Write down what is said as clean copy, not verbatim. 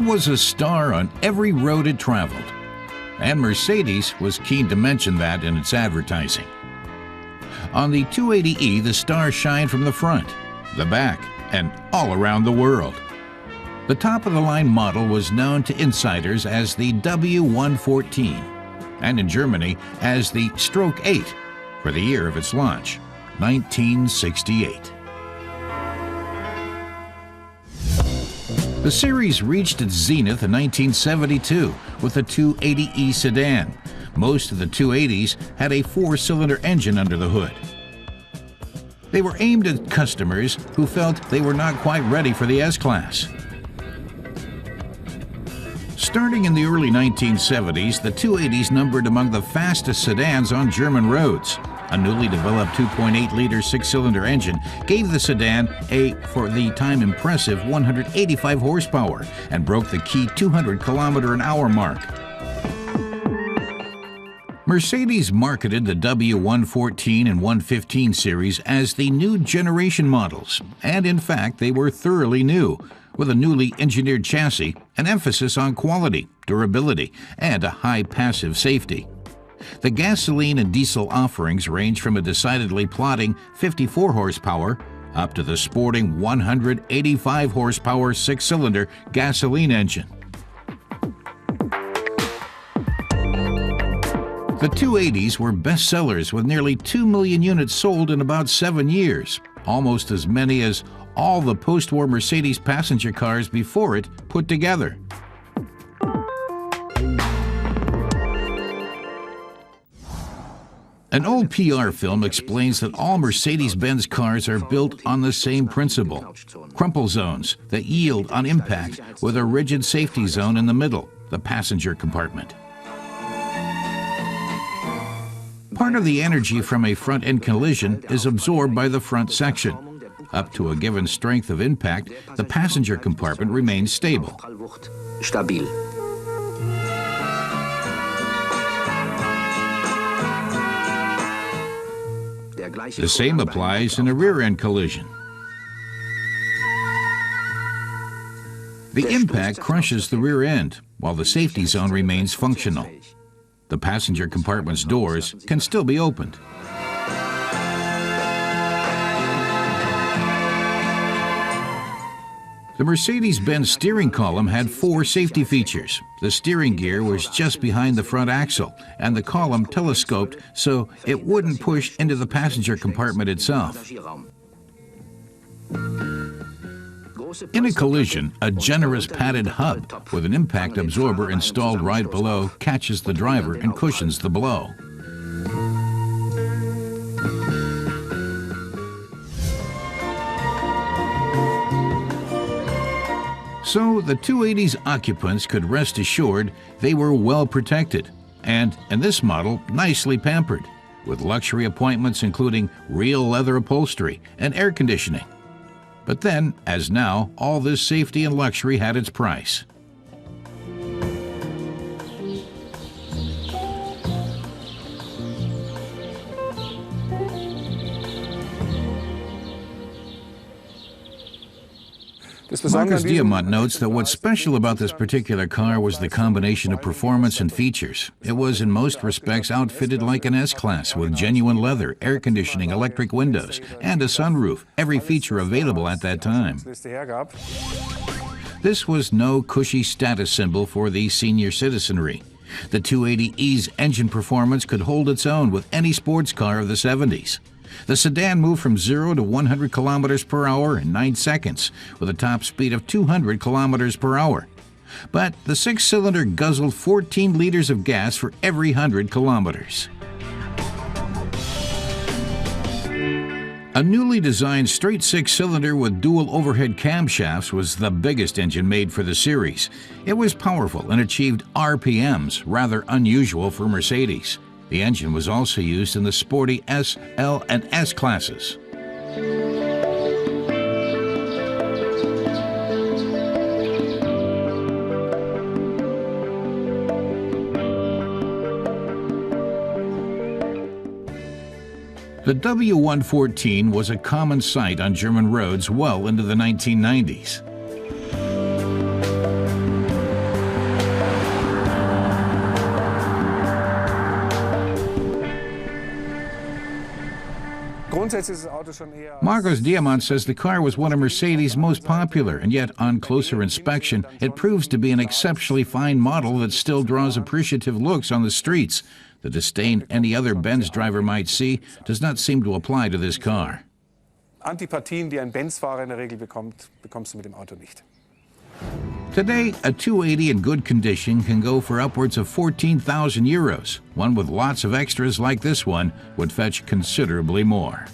was a star on every road it traveled, and Mercedes was keen to mention that in its advertising. On the 280e, the star shined from the front, the back, and all around the world. The top-of-the-line model was known to insiders as the W114, and in Germany as the Stroke 8 for the year of its launch, 1968. The series reached its zenith in 1972 with the 280e sedan. Most of the 280s had a four-cylinder engine under the hood. They were aimed at customers who felt they were not quite ready for the S-Class. Starting in the early 1970s, the 280s numbered among the fastest sedans on German roads. A newly developed 2.8-liter six-cylinder engine gave the sedan a, for the time, impressive 185 horsepower and broke the key 200-kilometer-an-hour mark. Mercedes marketed the W114 and 115 series as the new generation models, and in fact they were thoroughly new, with a newly engineered chassis, an emphasis on quality, durability, and a high passive safety. The gasoline and diesel offerings range from a decidedly plodding 54 horsepower up to the sporting 185 horsepower six-cylinder gasoline engine. The 280s were bestsellers with nearly 2 million units sold in about 7 years, almost as many as all the post-war Mercedes passenger cars before it put together. An old PR film explains that all Mercedes-Benz cars are built on the same principle: crumple zones that yield on impact with a rigid safety zone in the middle, the passenger compartment. Part of the energy from a front-end collision is absorbed by the front section. Up to a given strength of impact, the passenger compartment remains stable. The same applies in a rear-end collision. The impact crushes the rear end, while the safety zone remains functional. The passenger compartment's doors can still be opened. The Mercedes-Benz steering column had 4 safety features. The steering gear was just behind the front axle, and the column telescoped so it wouldn't push into the passenger compartment itself. In a collision, a generous padded hub with an impact absorber installed right below catches the driver and cushions the blow. So the 280's occupants could rest assured they were well protected, and in this model, nicely pampered, with luxury appointments including real leather upholstery and air conditioning. But then, as now, all this safety and luxury had its price. Marcus Diamant notes that what's special about this particular car was the combination of performance and features. It was in most respects outfitted like an S-Class with genuine leather, air conditioning, electric windows, and a sunroof, every feature available at that time. This was no cushy status symbol for the senior citizenry. The 280e's engine performance could hold its own with any sports car of the 70s. The sedan moved from 0 to 100 kilometers per hour in 9 seconds, with a top speed of 200 kilometers per hour. But the six-cylinder guzzled 14 liters of gas for every 100 kilometers. A newly designed straight six-cylinder with dual overhead camshafts was the biggest engine made for the series. It was powerful and achieved RPMs, rather unusual for Mercedes. The engine was also used in the sporty S, L, and S classes. The W114 was a common sight on German roads well into the 1990s. Marcos Diamant says the car was one of Mercedes' most popular, and yet on closer inspection, it proves to be an exceptionally fine model that still draws appreciative looks on the streets. The disdain any other Benz driver might see does not seem to apply to this car. Antipathien, die ein Benz-Fahrer in der Regel bekommt, bekommst du mit dem Auto nicht. Today, a 280 in good condition can go for upwards of 14,000 euros. One with lots of extras like this one would fetch considerably more.